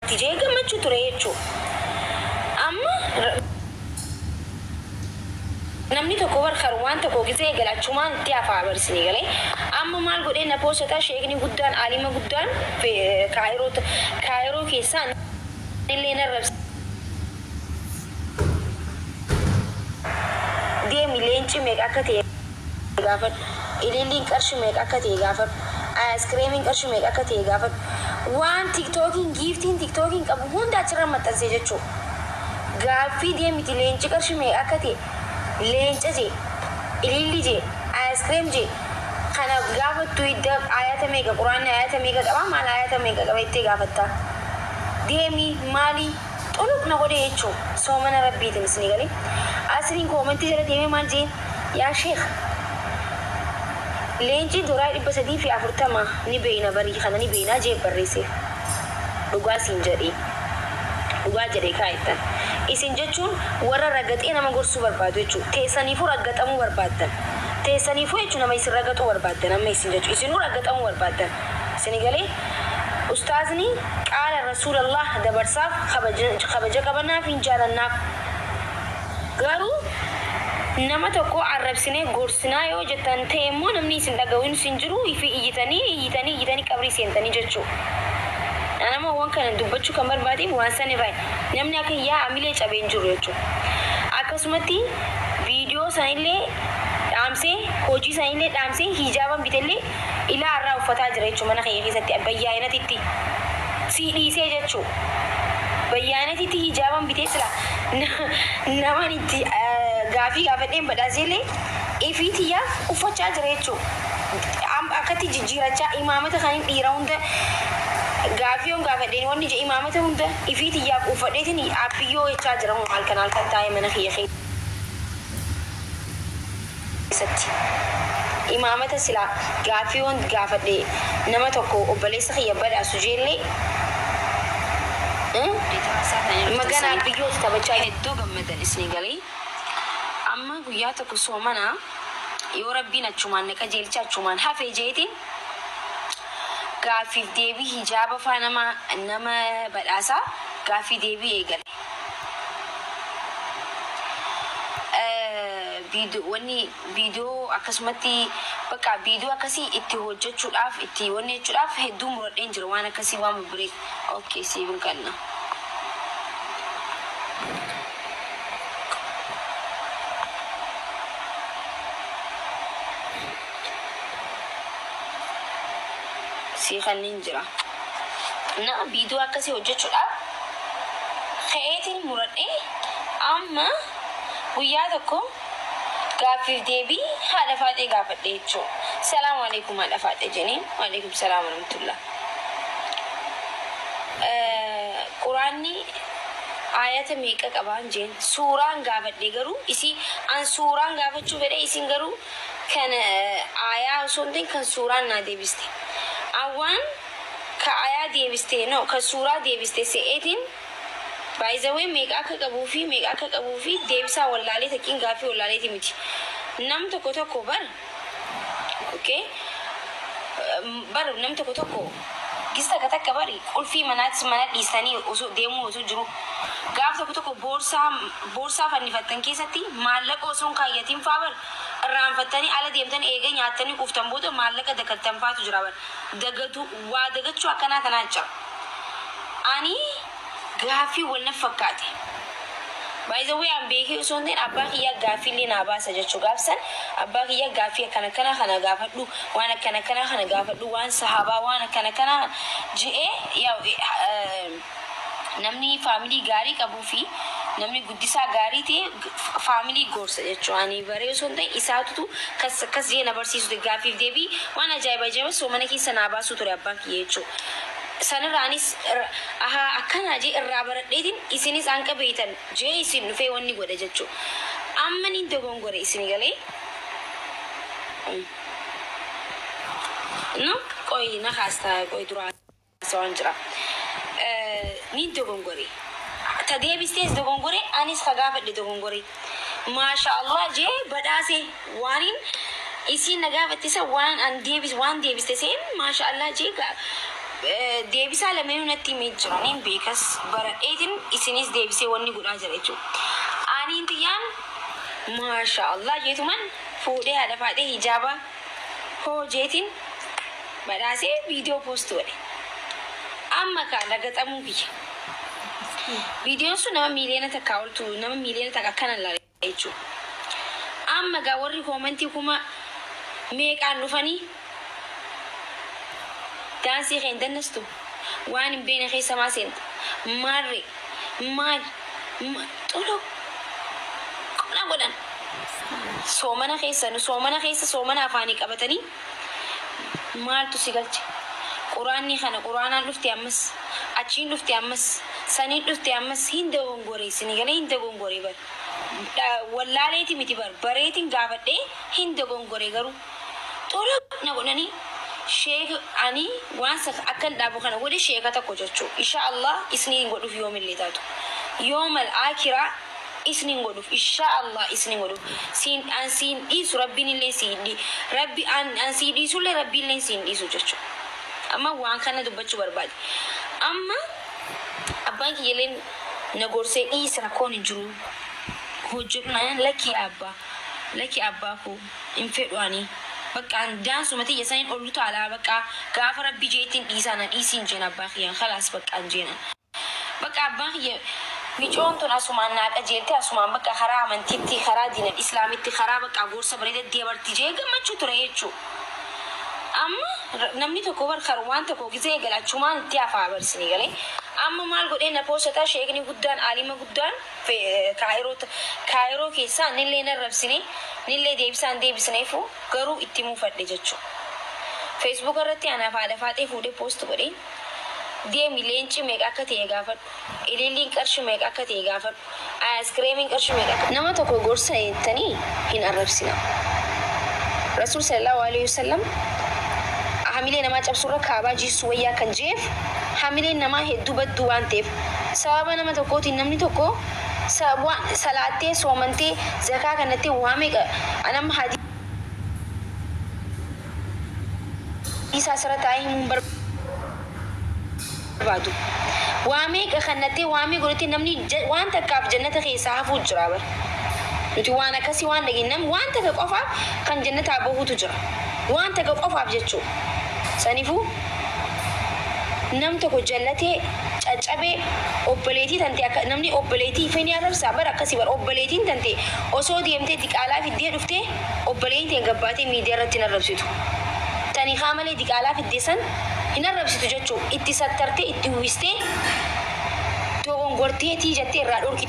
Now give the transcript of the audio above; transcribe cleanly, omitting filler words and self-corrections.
tijee gammachuu ture jechuudha. Amma namni tokko barkar waan tokko gisee galachumaan itti hafaa barsiisanii galee amma maal godhee na poosata sheekni guddaan alima guddaan kaayiroo keessaan illee narrabsa deemi leenci meeqa akka ta'e gaafadhu ililliin qarshii meeqa akka ta'e gaafadhu aayiskiriimiin qarshii meeqa akka ta'e gaafadhu waan tiktookiin giiftiin tiktookiin qabu hunda achirra maxxansee jechuudha. Gaaffii deemiti leenci qarshii meeqa akka ta'e leenca jee ililli jee aayiskiriim jee kana gaafattu idda ayata meeqa quraanni ayata meeqa qaba maal ayata meeqa qaba ittee gaafattaa deemi maali xuluq na godhe jechuudha. Soomana rabbiitiin isinii galee asiriin koomentii jala deemee maal jee yaa sheekh leenci doraa 340 ni beeyna barii kana ni beeyna jee barreesse dhugaa siin jedhee dhugaa jedhee kaayettan isin jechuun warra ragaxee nama gorsuu barbaadu jechuudha. Teessaniifuu ragaxamuu barbaaddan teessaniifuu jechuun nama isin ragaxuu barbaaddan amma isin jechuun isinuu ragaxamuu barbaaddan isinii galee ustaazni qaala rasuulallah dabarsaaf kabaja qabanaaf hin jaalannaaf garuu nama tokko arrabsinee gorsinaa yoo jettan ta'e immoo namni isin dhaga'uun isin jiru ifi iyyitanii qabrii seentanii jechuudha. Nama waan kana dubbachuu kan barbaadeef waan san irraa namni akka yaa amilee cabee hin jiru jechuudha. Akkasumatti viidiyoo sanillee dhaamsee hojii sanillee dhaamsee hijaaban bitellee ilaa irraa uffataa jira jechuudha mana keenya keessatti bayyaanatitti sii dhiisee jechuudha. Bayyaanatitti hijaaban bitee sila naman itti gaafii gaafadheen badhaaseellee ifiitiyyaa uffachaa jira jechuudha. Akkatti jijjiirachaa imaamata kan dhiira hunda gaafiyoon gaafadheen wanni je imaamata hunda ifiitiyyaa uffadheetiin abbiyyoo jechaa jira halkan taa'ee mana kiyya keessatti. Imaamata silaa gaafiyoon gaafadhee nama tokko obboleessa kiyya badhaasu jeellee magana abbiyyoo taphachaa hedduu gammadan isinii galee amma guyyaa tokko soomanaa yoo rabbiin achumaan naqa jeelcha achumaan hafee jeetiin gaafiif deebii hijaaba faa nama badhaasaa gaafii deebii eegale. Viidiyoo akkasumatti bakka viidiyoo akkasii itti hojjechuudhaaf itti wanni jechuudhaaf hedduu muradheen jira waan akkasii waan bubburee okay siifin kanna. Si kanneen jira. Na viidiyoo akkasii hojjechuudhaaf ka'eetiin muradhee amma guyyaa tokko gaafiif deebii haadha faadhee gaafadhe jechuudha. Salaamu alaikum haadha faadhee jeniin. Waalaikum salaam warahmatullah. Quraanni ayata meeqa qabaan jeen suuraan gaafadhe garuu an suuraan gaafachuu fedhe isin garuu kan ayaa osoo hin ta'in kan suuraan naa deebiste. Awwaan ka ayaa deebiste ka suuraa deebiste se'eetiin baay'izawee meeqa akka qabuu fi deebisaa wallaalee takkiin gaafii wallaaleeti miti. Nam tokko bar nam tokko gista ka takka bari qulfii mana dhiisanii osoo deemuu osoo jiru gaaf tokko boorsaa fannifattan keessatti maallaqa osoo hin kaayyatiin faa bar irraanfattanii ala deemtanii eega nyaattanii quuftan booda maallaqa dagattan faatu jira bar waa dagachuu akkanaa tanaa jira. Ani gaafii walna fakkaate. Baay'izawee an beekee osoo hin ta'in abbaa kiyyaa gaafiillee naa baasa jechuu gaafsan abbaa kiyyaa gaafii akkana kana gaafadhu waan akkana kana gaafadhu waan sahaabaa waan akkana kana je'ee namni faamilii gaarii qabuu fi namni guddisaa gaarii ta'e faamilii gorsa jechuudha. Ani baree osoo hin ta'in isaatutu kas jee na barsiisu gaafiif deebii waan ajaa'iba soo mana keessa naa baasuu ture abbaan kiyya jechuudha. Sanirraanis akkanaa jee irraa baradheetiin isinis hanqa beeytan jee isin dhufee wanni godha jechuudha. Amma niin dogongore isin galee qoy na haastaa qoy duraa waan jira. Niin dogongore ta deebistees dogongore anis ka gaafadhe dogongore maasha Allah jee badhaase waanin isin na gaafattisa waan deebiste seen maasha Allah jee deebisaa lameen natti himee jiraniin beekas baradheetiin isinis deebisee wanni godhaa jira jechuudha. Aniin xiyyaan maasha Allah jeetuman fuudhee haadha faadhee hijaaba hoojeetiin badhaasee viidiyoo poost godhe. Amma kaan lagaxamuu biyya. Viidiyoon sun nama miiliyoona takka oltu nama miiliyoona takka akkana laala jechuudha. Amma gaa warri koomentii kuma meeqaan dhufanii daansii keen dannastu waan hin beekne keessa maa seenta maarre maal xolo qola godhan soomana keessa soomana afaanii qabatanii maaltu si galche quraanni kana quraanaan dhufte ammas achiin dhufte ammas saniin dhufte ammas hin dogongoree isinii galee hin dogongoree bar wallaaleeti miti bar bareetiin gaafadhee hin dogongoree garuu xolo na godhanii sheek ani waan akka dhaabu kana godhe sheeka tokko jechuu inshaallah isniin godhuuf yoomillee taatu yoomal aakiraa isniin godhuuf inshaallah isniin godhuuf siin dhiisu rabbiin illee siin rabbi an siin dhiisullee rabbiin illee siin dhiisu jechuu amma waan kana dubbachuu barbaade amma abbaan kiyyaaleen na gorsee dhiisa rakkoon hin jiru hojjetu naan lakki abbaa koo hin fedhuanii bakka daansuma tiyya saniin olu taalaa bakka gaafa rabbi jeetiin dhiisana dhiisiin jeen abbaa kiyyaan khalaas bakka an jeenan bakka abbaa kiyya micoon tun asumaan naaqa jeelte asumaan bakka karaa amantiitti karaa diinal islaamitti karaa bakka gorsa bareeda deebarti jee gammachuu ture jechuu amma namni tokko barkar waan tokko gisee galachumaan itti hafaa barsinii galee amma maal godhee na pooshataa sheekni guddaan aalima guddaan kaayiroo keessaa nillee narrabsine nillee deebisaan deebisneefu garuu itti muufadhe jechuu feesbuuk irratti anaaf haadha faadhee fuudhee poost godhee deemi leenci meeqa akka ta'e gaafadhu ililliin qarshii meeqa akka ta'e gaafadhu aayiskreemiin qarshii meeqa akka nama tokko gorsa jettanii hin arrabsina rasuul sallallahu alaihi wasallam hamilee namaa cabsurra kaabaa jiisu wayyaa kan jeef hamileen namaa hedduu badduu waan ta'eef sababa nama tokkootiin namni tokko salaattee soomantee zakaa kanatti waa meeqa anam hadii isaa sirra taa'ee himuun barbaadu waa meeqa kanatti waa meeqa godhatti namni waan takkaaf jannata keessaa hafuu jira bar nuti waan akkasii waan dhageenyam waan takka qofaaf kan jannataa bahuutu jira waan takka qofaaf jechuu saniifuu nam tokko jallatee caccabee obboleetii tante akka namni obboleetii feni arrabsaa bar akkasii bar obboleetiin tante osoo deemtee diqaalaa fiddee dhuftee obboleetiin gabbaatee miidiyaa irratti hin arrabsitu tanii malee diqaalaa fiddee san hin arrabsitu jechuu itti sattartee itti uwwistee dogongorteetii jettee irraa dhorki